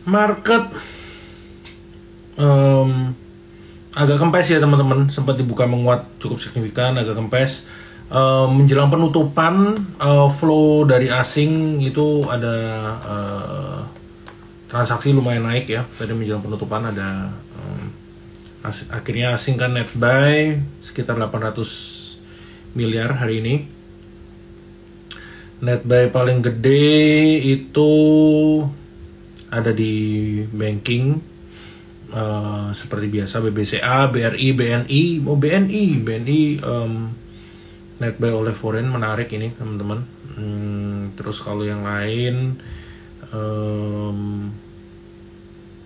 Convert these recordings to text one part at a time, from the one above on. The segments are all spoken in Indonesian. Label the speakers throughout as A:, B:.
A: market agak kempes ya teman-teman, sempat dibuka menguat cukup signifikan, agak kempes. Menjelang penutupan flow dari asing itu ada transaksi lumayan naik ya. Tadi menjelang penutupan ada akhirnya asing kan net buy sekitar 800 miliar hari ini. Net buy paling gede itu ada di banking seperti biasa BBCA, BRI, BNI, BNI net buy oleh foreign, menarik ini teman-teman. Terus kalau yang lain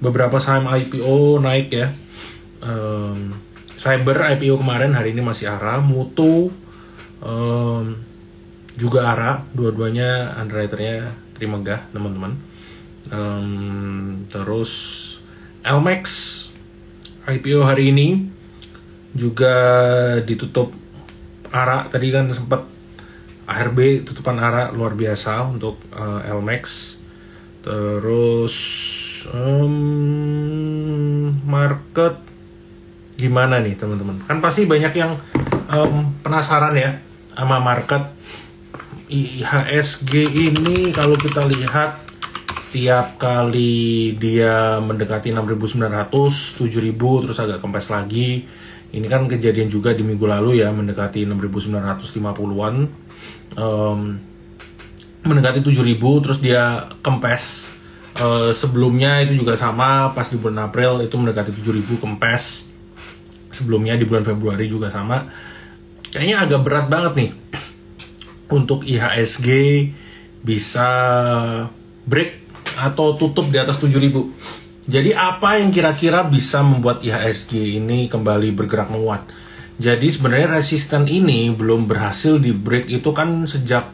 A: beberapa saham IPO naik ya. Cyber IPO kemarin, hari ini masih ARA. Mutu juga ARA, dua-duanya underwriternya Trimegah teman-teman. Terus LMAX IPO hari ini juga ditutup ARA. Tadi kan sempat ARB tutupan ARA luar biasa untuk LMAX. Terus market gimana nih teman-teman? Kan pasti banyak yang penasaran ya sama market. IHSG ini kalau kita lihat tiap kali dia mendekati 6.900, 7.000 terus agak kempes lagi. Ini kan kejadian juga di minggu lalu ya, mendekati 6.950-an, mendekati 7.000 terus dia kempes. Sebelumnya itu juga sama, pas di bulan April itu mendekati 7.000 kempes. Sebelumnya di bulan Februari juga sama. Kayaknya agak berat banget nih untuk IHSG bisa break atau tutup di atas 7.000. Jadi apa yang kira-kira bisa membuat IHSG ini kembali bergerak menguat? Jadi sebenarnya resisten ini belum berhasil di break itu kan sejak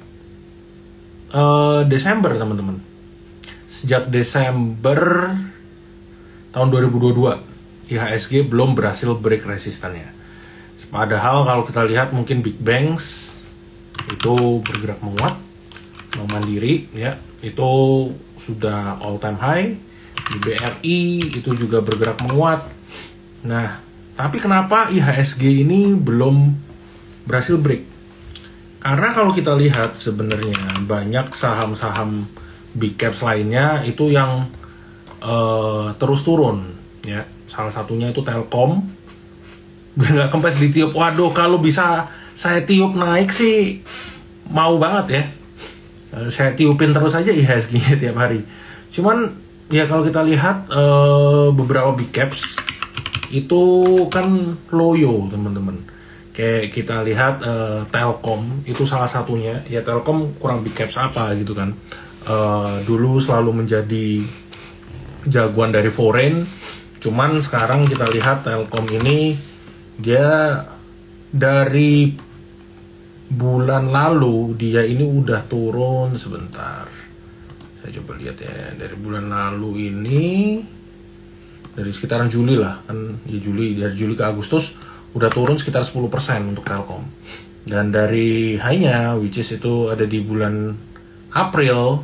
A: Desember teman-teman. Sejak Desember tahun 2022 IHSG belum berhasil break resistannya. Padahal kalau kita lihat mungkin big banks itu bergerak menguat, Bank Mandiri ya itu sudah all time high, di BRI itu juga bergerak menguat. Nah, tapi kenapa IHSG ini belum berhasil break? Karena kalau kita lihat sebenarnya banyak saham-saham big caps lainnya itu yang terus turun ya. Salah satunya itu Telkom, nggak kempes ditiup. Waduh, kalau bisa saya tiup naik sih mau banget ya. Saya tiupin terus aja IHSG-nya tiap hari. Cuman ya kalau kita lihat beberapa big caps itu kan loyo teman-teman. Kayak kita lihat Telkom itu salah satunya. Ya Telkom kurang big caps apa gitu kan. Dulu selalu menjadi jagoan dari foreign. Cuman sekarang kita lihat Telkom ini dia dari bulan lalu dia ini udah turun sebentar. Saya coba lihat ya, dari bulan lalu ini dari sekitaran Juli lah kan ya, dari Juli ke Agustus udah turun sekitar 10% untuk Telkom. Dan dari high-nya which is itu ada di bulan April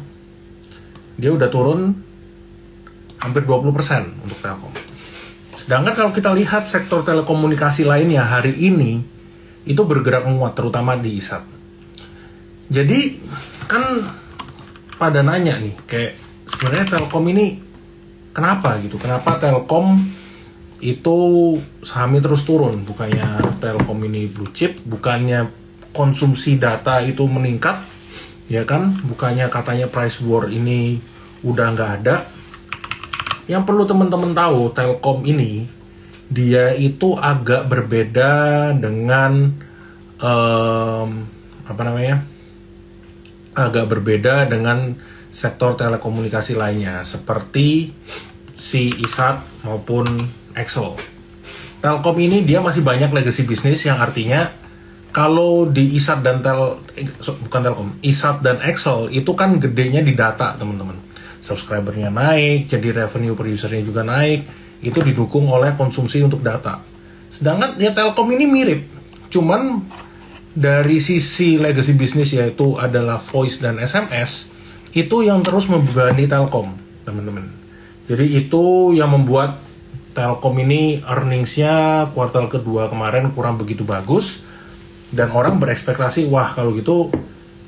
A: dia udah turun hampir 20% untuk Telkom. Sedangkan kalau kita lihat sektor telekomunikasi lainnya hari ini itu bergerak menguat, terutama di ISAT. Jadi kan pada nanya nih, kayak sebenarnya Telkom ini kenapa gitu? Kenapa Telkom itu sahamnya terus turun? Bukannya Telkom ini blue chip, bukannya konsumsi data itu meningkat, ya kan? Bukannya katanya price war ini udah nggak ada. Yang perlu teman-teman tahu, Telkom ini dia itu agak berbeda dengan agak berbeda dengan sektor telekomunikasi lainnya seperti si ISAT maupun Excel. Telkom ini dia masih banyak legacy bisnis, yang artinya kalau di ISAT dan ISAT dan Excel itu kan gedenya di data teman-teman. Subscribernya naik, jadi revenue per usernya juga naik, itu didukung oleh konsumsi untuk data. Sedangkan ya Telkom ini mirip, cuman dari sisi legacy bisnis yaitu adalah voice dan SMS, itu yang terus membebani Telkom, teman-teman. Jadi itu yang membuat Telkom ini earnings-nya kuartal kedua kemarin kurang begitu bagus. Dan orang berekspektasi, wah kalau gitu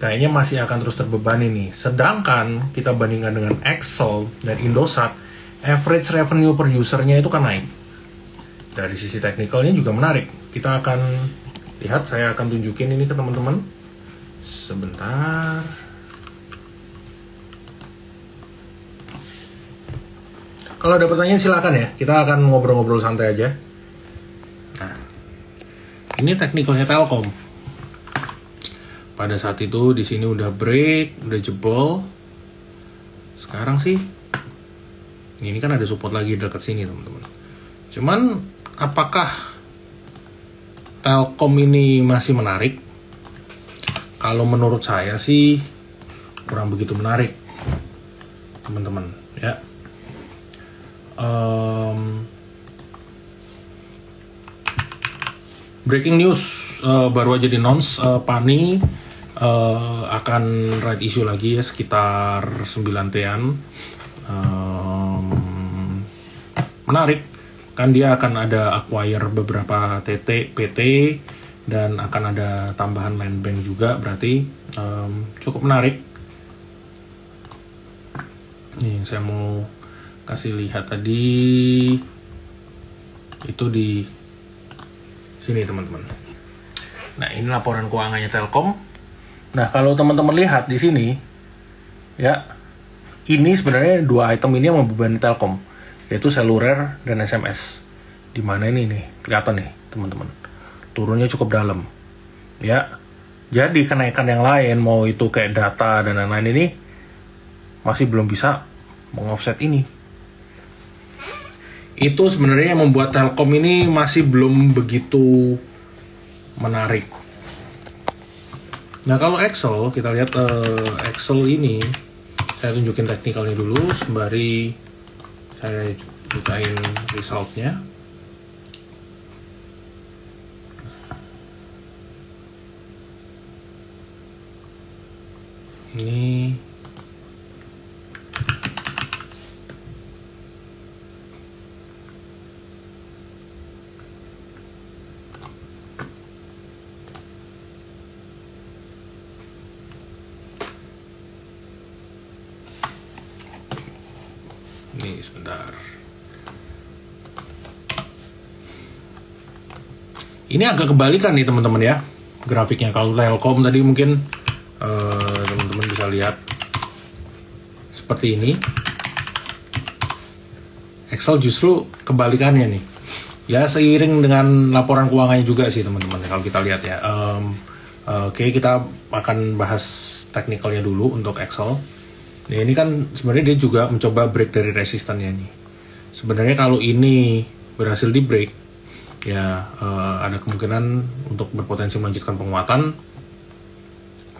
A: kayaknya masih akan terus terbebani nih. Sedangkan kita bandingkan dengan XL dan Indosat, average revenue per usernya itu kan naik. Dari sisi teknikalnya juga menarik. Kita akan lihat, saya akan tunjukin ini ke teman-teman. Sebentar. Kalau ada pertanyaan silakan ya. Kita akan ngobrol-ngobrol santai aja. Nah, ini teknikalnya Telkom. Pada saat itu di sini udah break, udah jebol. Sekarang sih, ini kan ada support lagi dekat sini teman-teman. Cuman apakah Telkom ini masih menarik? Kalau menurut saya sih kurang begitu menarik, teman-teman. Ya. Breaking news baru aja di announce Pani akan right issue lagi ya sekitar 9 T-an. Menarik kan, dia akan ada acquire beberapa PT dan akan ada tambahan land bank juga, berarti cukup menarik. Nih yang saya mau kasih lihat tadi itu di sini teman-teman. Nah ini laporan keuangannya Telkom. Nah kalau teman-teman lihat di sini ya, ini sebenarnya dua item ini yang membebani Telkom, yaitu seluler dan SMS. Dimana ini nih kelihatan nih teman-teman, turunnya cukup dalam ya. Jadi kenaikan yang lain, mau itu kayak data dan lain-lain, ini masih belum bisa meng-offset ini. Itu sebenarnya yang membuat Telkom ini masih belum begitu menarik. Nah kalau Excel, kita lihat Excel ini, saya tunjukin teknikalnya dulu sembari saya bukain resultnya. Ini sebentar. Ini agak kebalikan nih teman-teman ya grafiknya. Kalau Telkom tadi mungkin teman-teman bisa lihat seperti ini. Excel justru kebalikannya nih. Ya seiring dengan laporan keuangannya juga sih teman-teman kalau kita lihat ya. Oke, kita akan bahas teknikalnya dulu untuk Excel. Ya, ini kan sebenarnya dia juga mencoba break dari resistannya nih. Sebenarnya kalau ini berhasil di break, ya ada kemungkinan untuk berpotensi melanjutkan penguatan.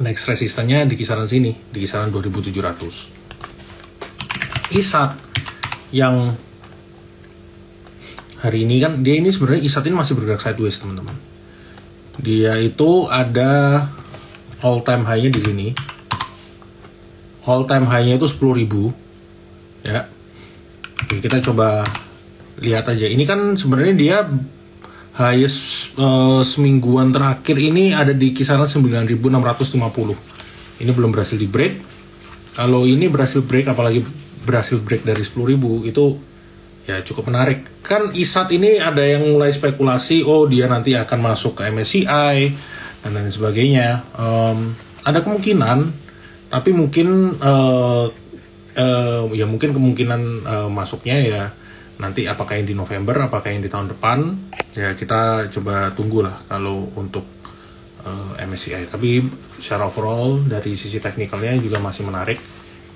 A: Next resistannya di kisaran sini, di kisaran 2700. ISAT yang hari ini kan, dia ini sebenarnya ISAT ini masih bergerak sideways teman-teman. Dia itu ada all time high-nya di sini. All time high-nya itu 10.000 ya. Oke, kita coba lihat aja. Ini kan sebenarnya dia highest semingguan terakhir ini ada di kisaran 9.650. Ini belum berhasil di break. Kalau ini berhasil break, apalagi berhasil break dari 10.000, itu ya cukup menarik. Kan ISAT ini ada yang mulai spekulasi, oh dia nanti akan masuk ke MSCI dan lain sebagainya. Ada kemungkinan, tapi mungkin ya mungkin kemungkinan masuknya ya nanti apakah yang di November, apakah yang di tahun depan, ya kita coba tunggulah kalau untuk MSCI. Tapi secara overall dari sisi teknikalnya juga masih menarik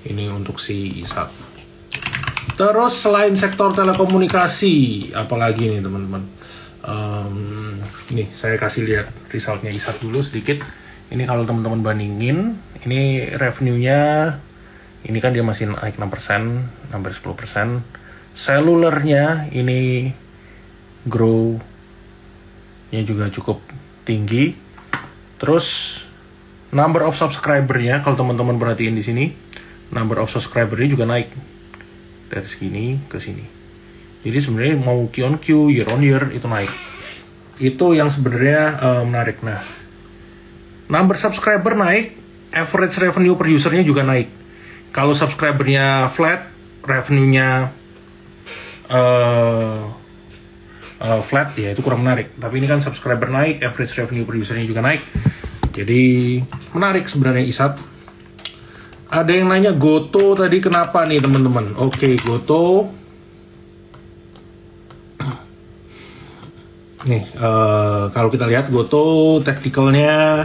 A: ini untuk si ISAT. Terus selain sektor telekomunikasi, apalagi nih teman-teman, nih saya kasih lihat resultnya ISAT dulu sedikit. Ini kalau teman-teman bandingin, ini revenue-nya, ini kan dia masih naik 6%, hampir 10%. Selulernya ini grow-nya juga cukup tinggi. Terus number of subscriber-nya, kalau teman-teman perhatiin di sini, number of subscriber-nya juga naik. dari segini ke sini. Jadi sebenarnya mau Q on Q, year on year itu naik. Itu yang sebenarnya menarik. Nah, number subscriber naik, average revenue per usernya juga naik. Kalau subscribernya flat, revenue-nya flat, ya itu kurang menarik. Tapi ini kan subscriber naik, average revenue per usernya juga naik. Jadi menarik sebenarnya ISAT. Ada yang nanya Goto tadi kenapa nih teman-teman? Oke, Goto. Nih, kalau kita lihat Goto technicalnya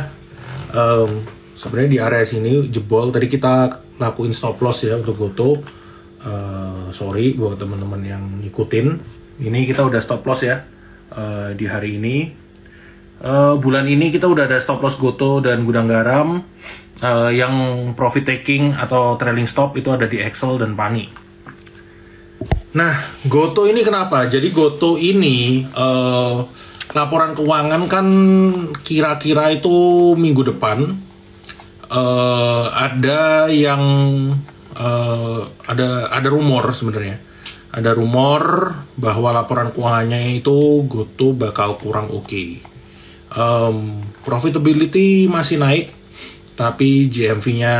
A: sebenarnya di area sini jebol. Tadi kita lakuin stop loss ya untuk Goto. Sorry buat teman-teman yang ngikutin. Ini kita udah stop loss ya di hari ini. Bulan ini kita udah ada stop loss Goto dan Gudang Garam. Yang profit taking atau trailing stop itu ada di Excel dan Pani. Nah, Goto ini kenapa? Jadi Goto ini laporan keuangan kan kira-kira itu minggu depan ada yang ada rumor sebenarnya. Ada rumor bahwa laporan keuangannya itu Goto bakal kurang oke. Profitability masih naik, tapi GMV-nya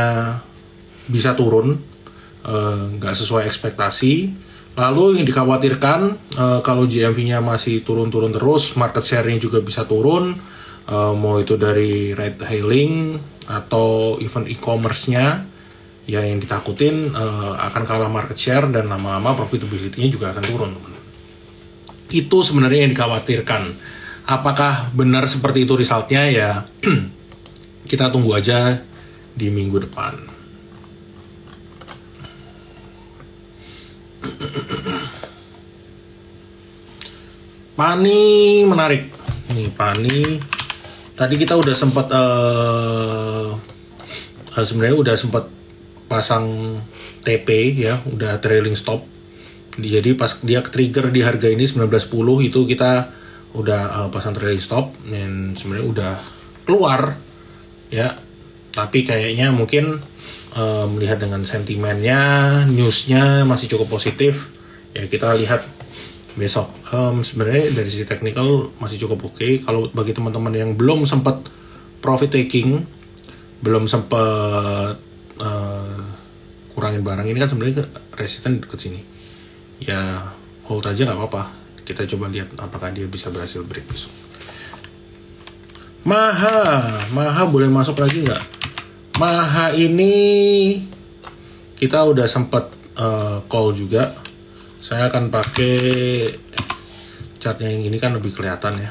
A: bisa turun, nggak sesuai ekspektasi. Lalu yang dikhawatirkan kalau GMV-nya masih turun-turun terus, market share-nya juga bisa turun, mau itu dari ride hailing atau even e-commerce-nya, ya yang ditakutin akan kalah market share dan lama-lama profitability-nya juga akan turun. Itu sebenarnya yang dikhawatirkan. Apakah benar seperti itu result-nya ya? Kita tunggu aja di minggu depan. Pani menarik. Nih Pani. Tadi kita udah sempat sebenarnya udah sempat pasang TP ya, udah trailing stop. Jadi pas dia trigger di harga ini 19.10 itu kita udah pasang trailing stop dan sebenarnya udah keluar ya, tapi kayaknya mungkin melihat dengan sentimennya, newsnya masih cukup positif ya, kita lihat besok. Sebenarnya dari sisi teknikal masih cukup oke. Kalau bagi teman-teman yang belum sempat profit taking, belum sempat kurangin barang ini kan sebenarnya resisten deket sini ya, hold aja nggak apa-apa. Kita coba lihat apakah dia bisa berhasil break besok. Maha boleh masuk lagi nggak? Maha ini kita udah sempat call juga. Saya akan pakai chartnya yang ini kan lebih kelihatan ya.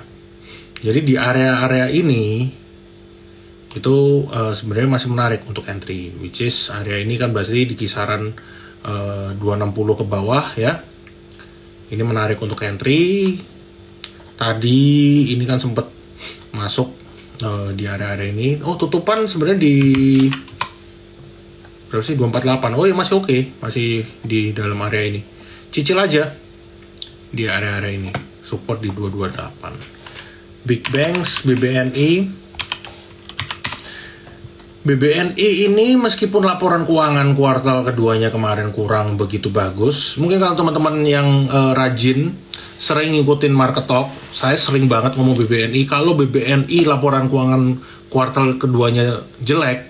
A: Jadi di area-area ini itu sebenarnya masih menarik untuk entry, which is area ini kan berarti di kisaran 260 ke bawah ya. Ini menarik untuk entry. Tadi ini kan sempat masuk di area-area ini. Oh, tutupan sebenarnya di berapa sih? 248. Oh ya masih oke, masih di dalam area ini. Cicil aja di area-area ini. Support di 228. Big Banks, BBNI ini meskipun laporan keuangan kuartal keduanya kemarin kurang begitu bagus. Mungkin kalau teman-teman yang rajin sering ngikutin market talk, saya sering banget ngomong BBNI. Kalau BBNI laporan keuangan kuartal keduanya jelek,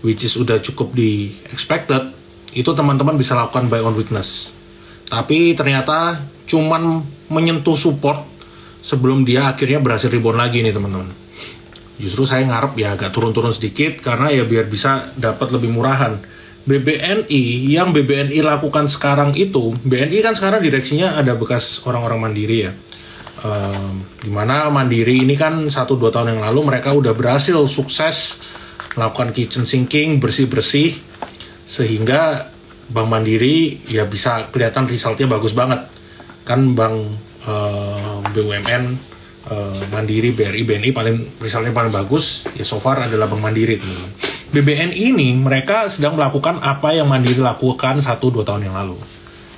A: which is udah cukup di expected, itu teman-teman bisa lakukan buy on weakness. Tapi ternyata cuman menyentuh support sebelum dia akhirnya berhasil rebound lagi nih teman-teman. Justru saya ngarep ya agak turun-turun sedikit karena ya biar bisa dapat lebih murahan. BBNI yang BBNI lakukan sekarang itu, BNI kan sekarang direksinya ada bekas orang-orang Mandiri ya. Dimana Mandiri ini kan 1-2 tahun yang lalu mereka udah berhasil sukses melakukan kitchen sinking, bersih-bersih, sehingga Bank Mandiri ya bisa kelihatan resultnya bagus banget. Kan Bank BUMN, Mandiri, BRI, BNI resultnya paling bagus ya so far adalah Bank Mandiri teman-teman. BBNI ini mereka sedang melakukan apa yang Mandiri lakukan 1-2 tahun yang lalu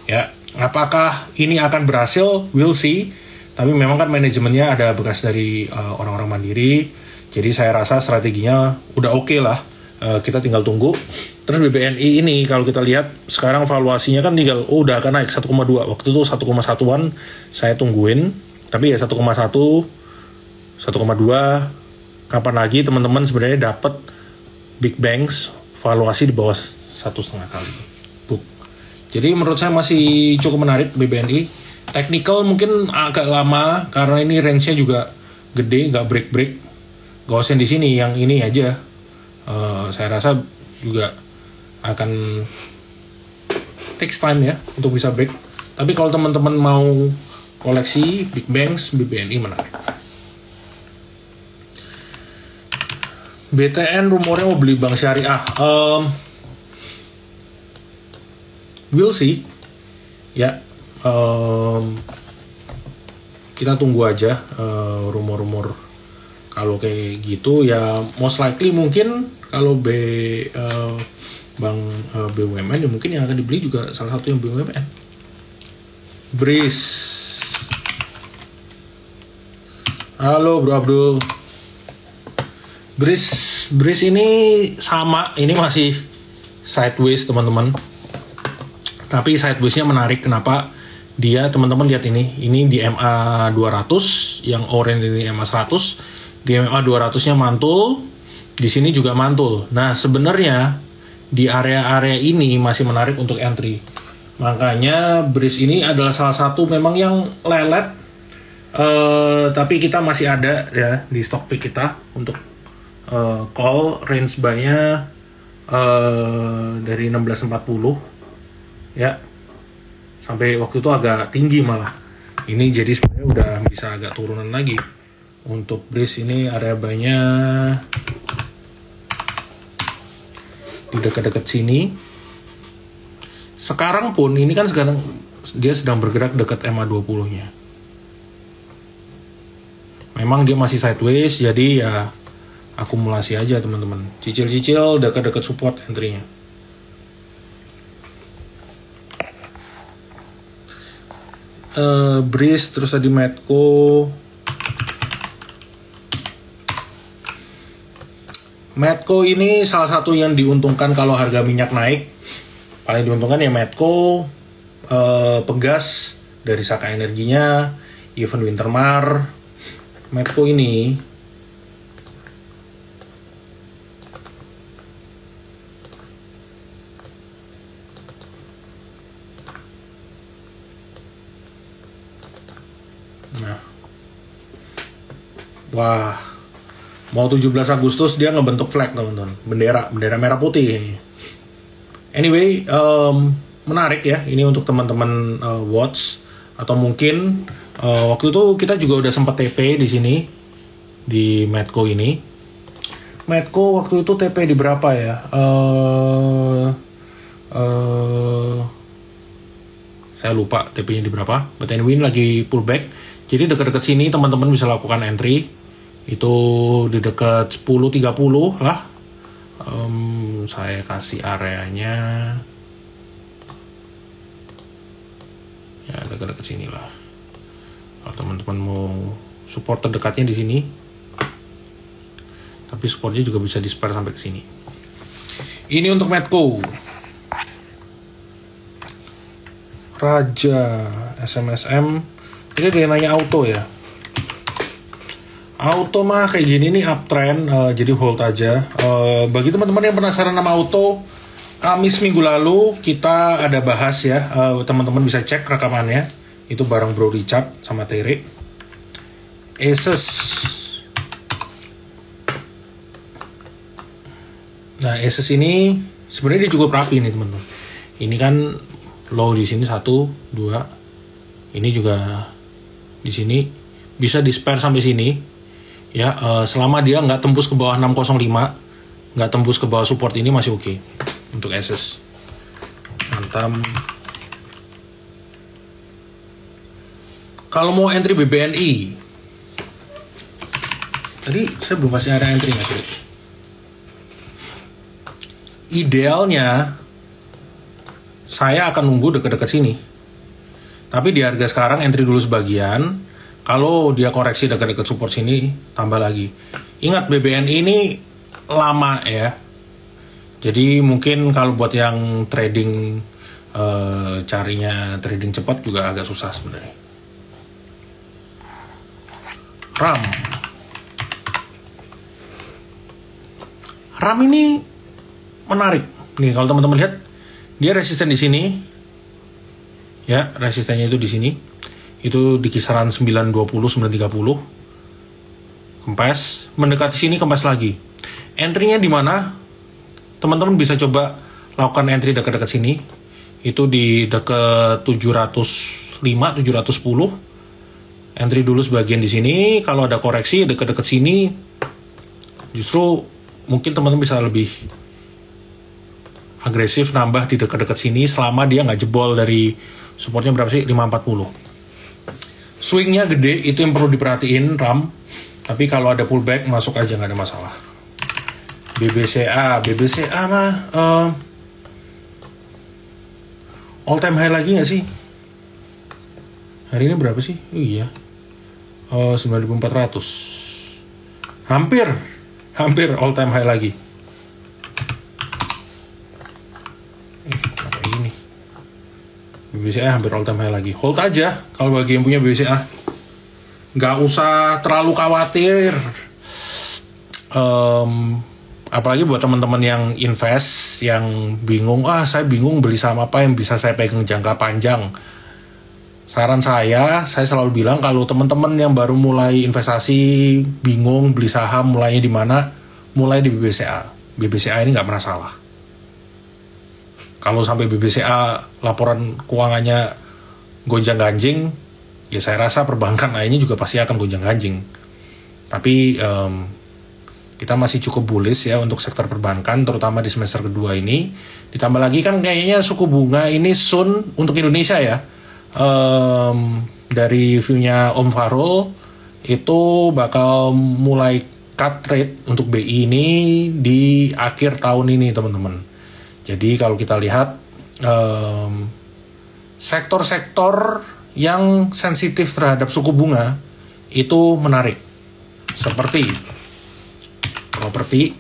A: ya. Apakah ini akan berhasil? We'll see. Tapi memang kan manajemennya ada bekas dari orang-orang Mandiri, jadi saya rasa strateginya udah oke lah kita tinggal tunggu. Terus BBNI ini kalau kita lihat sekarang valuasinya kan tinggal udah akan naik 1,2. Waktu itu 1,1-an saya tungguin, tapi ya 1,1, 1,2. Kapan lagi teman-teman sebenarnya dapat big banks valuasi di bawah 1,5 kali book. Jadi menurut saya masih cukup menarik BBNI. Technical mungkin agak lama karena ini range-nya juga gede, nggak break. Gak usah di sini, yang ini aja. Saya rasa juga akan takes time ya untuk bisa break. Tapi kalau teman-teman mau koleksi big banks, BBNI menarik. BTN rumornya mau beli bank syariah. We'll see. Ya, kita tunggu aja rumor-rumor. Kalau kayak gitu ya most likely mungkin kalau bank BUMN ya mungkin yang akan dibeli juga salah satu yang BUMN. Breeze. Halo Bro Abdul. Breeze ini sama, ini masih sideways teman-teman. Tapi sideways-nya menarik. Kenapa? Dia teman-teman lihat ini di MA 200, yang orange ini MA 100. Di MA 200-nya mantul, di sini juga mantul. Nah, sebenarnya di area-area ini masih menarik untuk entry. Makanya Breeze ini adalah salah satu memang yang lelet, tapi kita masih ada ya di stock pick kita untuk call. Range buy-nya dari 1640 ya sampai waktu itu agak tinggi malah. Ini jadi sebenarnya udah bisa agak turunan lagi. Untuk Breeze ini area buy-nya di dekat-dekat sini. Sekarang pun ini kan sekarang dia sedang bergerak dekat MA 20-nya. Memang dia masih sideways, jadi ya akumulasi aja teman-teman. Cicil-cicil dekat-dekat support entry-nya. Breeze, terus tadi Medco. Medco ini salah satu yang diuntungkan kalau harga minyak naik. Paling diuntungkan ya Medco, Pegas dari Saka Energinya, even Wintermar. Medco ini wah, mau 17 Agustus dia ngebentuk flag teman-teman, bendera merah putih. Anyway, menarik ya ini untuk teman-teman watch, atau mungkin waktu itu kita juga udah sempat TP di sini di Medco ini. Medco waktu itu TP di berapa ya? Saya lupa TP-nya di berapa. But anyway lagi pullback. Jadi dekat-dekat sini teman-teman bisa lakukan entry. Itu di dekat 10.30 lah. Saya kasih areanya ya dekat-dekat sini lah. Kalau teman-teman mau support terdekatnya di sini, tapi supportnya juga bisa di spare sampai ke sini. Ini untuk Medco. Raja SMSM. Ini dia nanya auto ya. Auto mah kayak gini nih uptrend, jadi hold aja. Bagi teman-teman yang penasaran sama auto, Kamis minggu lalu kita ada bahas ya. Teman-teman bisa cek rekamannya. Itu bareng Bro Richard sama Tere. Asus. Nah, Asus ini sebenarnya dia cukup rapi nih teman-teman. Ini kan low di sini 1, 2. Ini juga di sini bisa di spare sampai sini. Ya, selama dia nggak tembus ke bawah 605, nggak tembus ke bawah support ini masih oke untuk Asus. Mantap. Kalau mau entry BBNI, tadi saya belum kasih area entry nggak? Idealnya saya akan nunggu dekat-dekat sini. Tapi di harga sekarang entry dulu sebagian. Kalau dia koreksi dekat-dekat support sini, tambah lagi. Ingat BBNI ini lama ya. Jadi mungkin kalau buat yang trading, carinya trading cepat juga agak susah sebenarnya. RAM ini menarik. Nih kalau teman-teman lihat, dia resisten di sini. Ya, resistennya itu di sini. Itu di kisaran 920, 930. Kempes, mendekati sini kempes lagi. Entry-nya di mana? Teman-teman bisa coba lakukan entry dekat-dekat sini. Itu di dekat 705, 710. Entry dulu sebagian di sini. Kalau ada koreksi dekat-dekat sini, justru mungkin teman-teman bisa lebih agresif nambah di dekat-dekat sini selama dia nggak jebol dari supportnya berapa sih? 540. Swingnya gede, itu yang perlu diperhatiin RAM. Tapi kalau ada pullback masuk aja, nggak ada masalah. BBCA mah all time high lagi nggak sih? Hari ini berapa sih? Oh iya, 9.400. Hampir all time high lagi. Ini BBCA hampir all time high lagi. Hold aja kalau bagi yang punya BBCA. Nggak usah terlalu khawatir. Apalagi buat teman-teman yang invest, yang bingung, saya bingung beli saham apa yang bisa saya pegang jangka panjang. Saran saya selalu bilang kalau teman-teman yang baru mulai investasi, bingung beli saham, mulainya di mana, mulai di BBCA. BBCA ini nggak pernah salah. Kalau sampai BBCA laporan keuangannya gonjang-ganjing, ya saya rasa perbankan lainnya juga pasti akan gonjang-ganjing. Tapi kita masih cukup bullish ya untuk sektor perbankan, terutama di semester kedua ini. Ditambah lagi kan kayaknya suku bunga ini soon untuk Indonesia ya. Dari view-nya Om Farul itu bakal mulai cut rate untuk BI ini di akhir tahun ini teman-teman. Jadi kalau kita lihat sektor-sektor yang sensitif terhadap suku bunga itu menarik, seperti properti.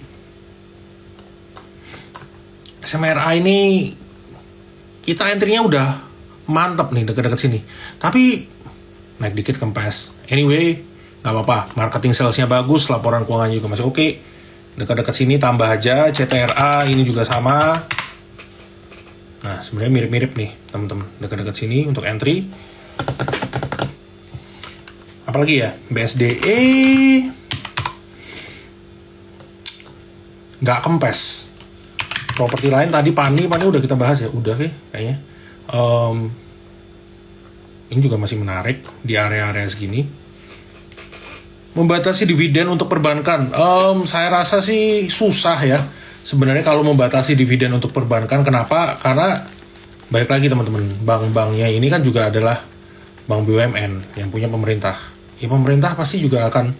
A: SMRA ini kita entry-nya udah mantap nih dekat-dekat sini, tapi naik dikit kempes. Anyway, nggak apa-apa, marketing sales-nya bagus, laporan keuangannya juga masih oke. Dekat-dekat sini tambah aja. CTRA ini juga sama. Nah sebenarnya mirip-mirip nih teman-teman, dekat-dekat sini untuk entry. Apalagi ya, BSDE nggak kempes. Properti lain tadi Pani udah kita bahas ya, udah kayaknya. Ini juga masih menarik di area-area segini. Membatasi dividen untuk perbankan, saya rasa sih susah ya sebenarnya kalau membatasi dividen untuk perbankan. Kenapa? Karena balik lagi teman-teman, bank-banknya ini kan juga adalah bank BUMN yang punya pemerintah. Ya pemerintah pasti juga akan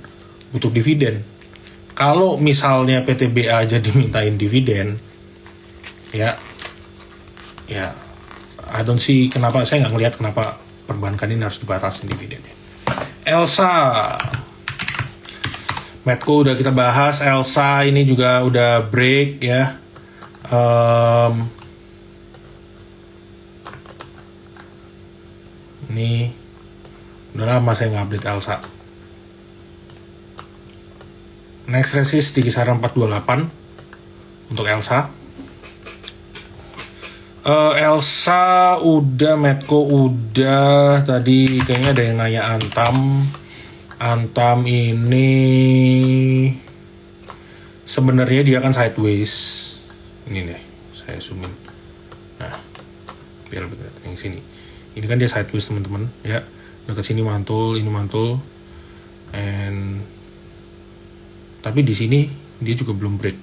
A: butuh dividen. Kalau misalnya PTBA aja dimintain dividen, ya I don't see kenapa, saya nggak ngelihat kenapa perbankan ini harus dibatasi dividennya. Elsa, Medco udah kita bahas. Elsa ini juga udah break ya. Ini udah lama saya nggak update Elsa. Next resist di kisaran 428 untuk Elsa. Elsa udah, Medco udah. Tadi kayaknya ada yang nanya Antam. Antam ini sebenarnya dia kan sideways. Ini nih, saya zoomin. Nah, biar lebih kelihatan yang sini. Ini kan dia sideways teman-teman, ya. Dekat sini mantul, ini mantul. Tapi di sini dia juga belum break.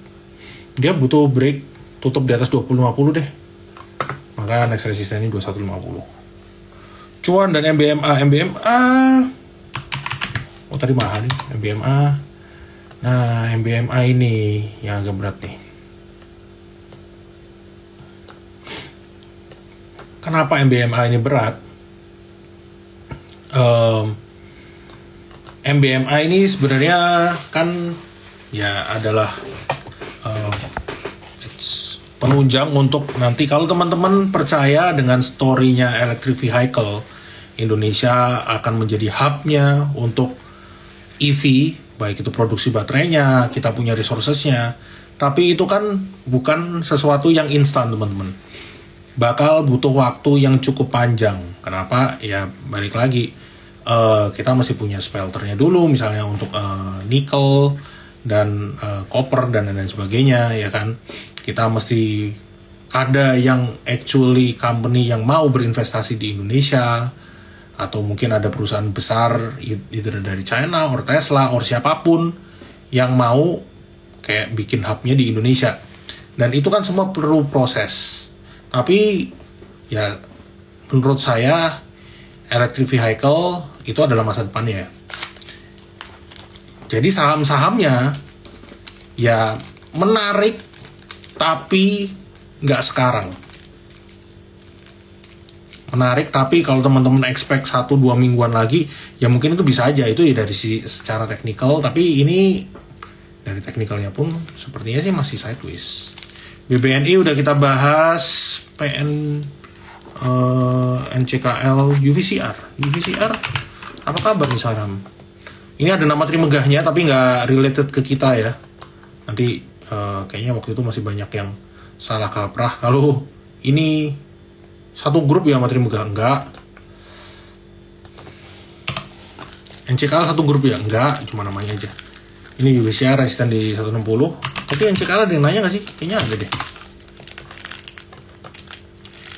A: Dia butuh break tutup di atas 2050 deh. Maka next resistance ini 2150. Cuan dan MBMA. Oh tadi mahal nih MBMA. Nah MBMA ini yang agak berat nih. Kenapa MBMA ini berat? MBMA ini sebenarnya kan ya adalah penunjang untuk nanti kalau teman-teman percaya dengan story-nya electric vehicle, Indonesia akan menjadi hub-nya untuk EV, baik itu produksi baterainya, kita punya resources-nya. Tapi itu kan bukan sesuatu yang instan, teman-teman. Bakal butuh waktu yang cukup panjang. Kenapa? Ya balik lagi, kita masih punya smelternya dulu, misalnya untuk nikel dan copper dan lain sebagainya, ya kan. Kita mesti ada yang actually company yang mau berinvestasi di Indonesia, atau mungkin ada perusahaan besar either dari China or Tesla or siapapun yang mau kayak bikin hubnya di Indonesia. Dan itu kan semua perlu proses. Tapi ya menurut saya electric vehicle itu adalah masa depannya. Jadi saham-sahamnya ya menarik, tapi nggak sekarang. Menarik, tapi kalau teman-teman expect 1-2 mingguan lagi, ya mungkin itu bisa aja. Itu ya dari secara teknikal, tapi ini dari teknikalnya pun sepertinya sih masih sideways. BBNI udah kita bahas, NCKL, UVCR, apa kabar nih saham? Ini ada nama Trimegahnya, tapi nggak related ke kita ya. Nanti kayaknya waktu itu masih banyak yang salah kaprah kalau ini satu grup ya sama Trimegah. Enggak. NCKL satu grup ya? Enggak, cuma namanya aja. Ini UVCR resisten di 160. Tapi NCKL ada yang nanya nggak sih? Kayaknya ada deh.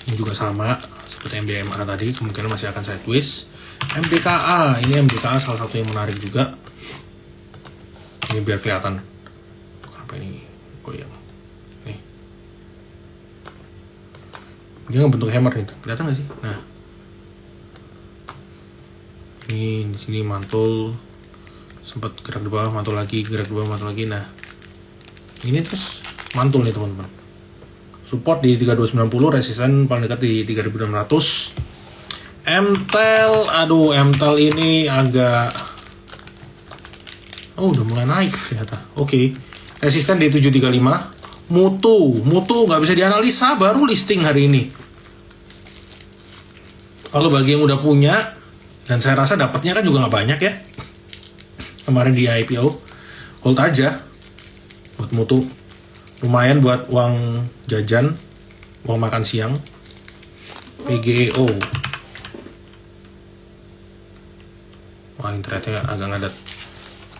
A: Ini juga sama seperti MBMA tadi, kemungkinan masih akan sideways. MBKA, ini MBKA salah satu yang menarik juga. Ini biar kelihatan. Kenapa ini goyang? Nih. Dia nggak bentuk hammer nih, kelihatan nggak sih? Nah, ini di sini mantul, sempat gerak di bawah, mantul lagi, gerak di bawah, mantul lagi. Nah, ini terus mantul nih teman-teman. Support di 3290, resisten paling dekat di 3600. MTEL, aduh MTEL ini agak, udah mulai naik ternyata. Oke. Resisten di 735. Mutu nggak bisa dianalisa, baru listing hari ini. Kalau bagi yang udah punya, dan saya rasa dapatnya kan juga nggak banyak ya, kemarin di IPO, hold aja buat Mutu. Lumayan buat uang jajan, uang makan siang. PGEO, wah internetnya agak ngadat.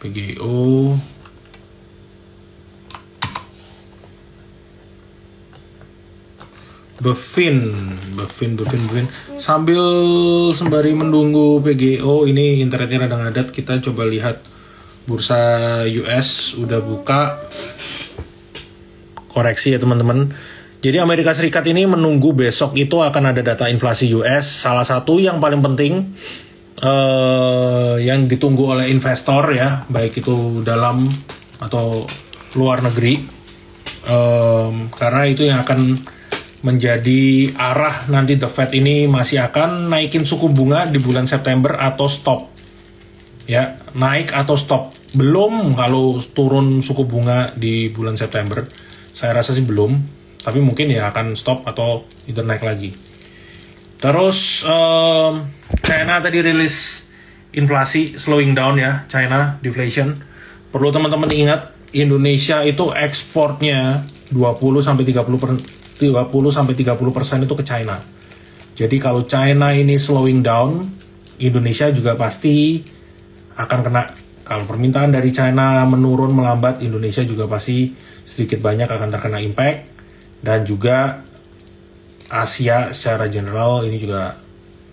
A: PGEO, Bevin. Sambil sembari menunggu PGO, ini internetnya rada ngadat, kita coba lihat bursa US udah buka. Koreksi ya teman-teman. Jadi Amerika Serikat ini menunggu besok itu akan ada data inflasi US. Salah satu yang paling penting yang ditunggu oleh investor ya, baik itu dalam atau luar negeri, karena itu yang akan menjadi arah nanti The Fed ini masih akan naikin suku bunga di bulan September atau stop. Ya, naik atau stop. Belum kalau turun suku bunga di bulan September. Saya rasa sih belum, tapi mungkin ya akan stop atau either naik lagi. Terus China tadi rilis inflasi slowing down ya, China deflation. Perlu teman-teman ingat, Indonesia itu ekspornya 20-30% itu ke China. Jadi kalau China ini slowing down, Indonesia juga pasti akan kena. Kalau permintaan dari China menurun melambat, Indonesia juga pasti sedikit banyak akan terkena impact. Dan juga Asia secara general ini juga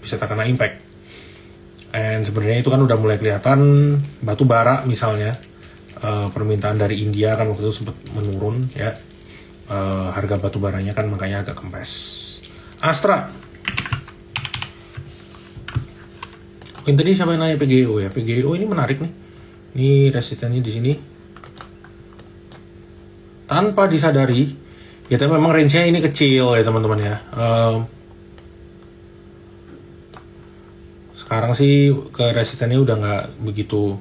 A: bisa terkena impact. Dan sebenarnya itu kan udah mulai kelihatan, batu bara misalnya, permintaan dari India kan waktu itu sempat menurun ya. Harga batu baranya kan makanya agak kempes. Astra. Ini tadi siapa yang nanya PGO ya? PGO ini menarik nih. Ini resistennya di sini. Tanpa disadari, ya tapi memang range-nya ini kecil ya teman-teman ya. Sekarang sih ke resistennya udah nggak begitu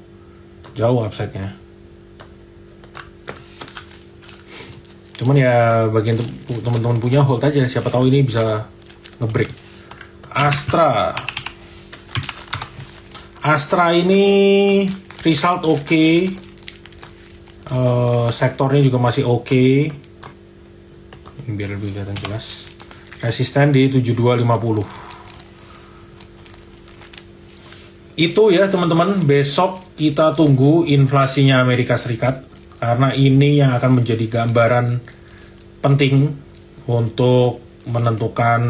A: jauh upside-nya. Cuman ya bagian teman-teman punya hold aja, siapa tahu ini bisa ngebreak. Astra ini result oke. Sektornya juga masih oke. Biar lebih kelihatan jelas. Resisten di 7250. Itu ya teman-teman, besok kita tunggu inflasinya Amerika Serikat, karena ini yang akan menjadi gambaran penting untuk menentukan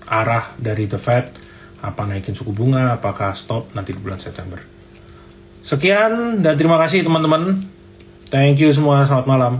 A: arah dari The Fed, apa naikin suku bunga, apakah stop nanti di bulan September. Sekian dan terima kasih teman-teman. Thank you semua, selamat malam.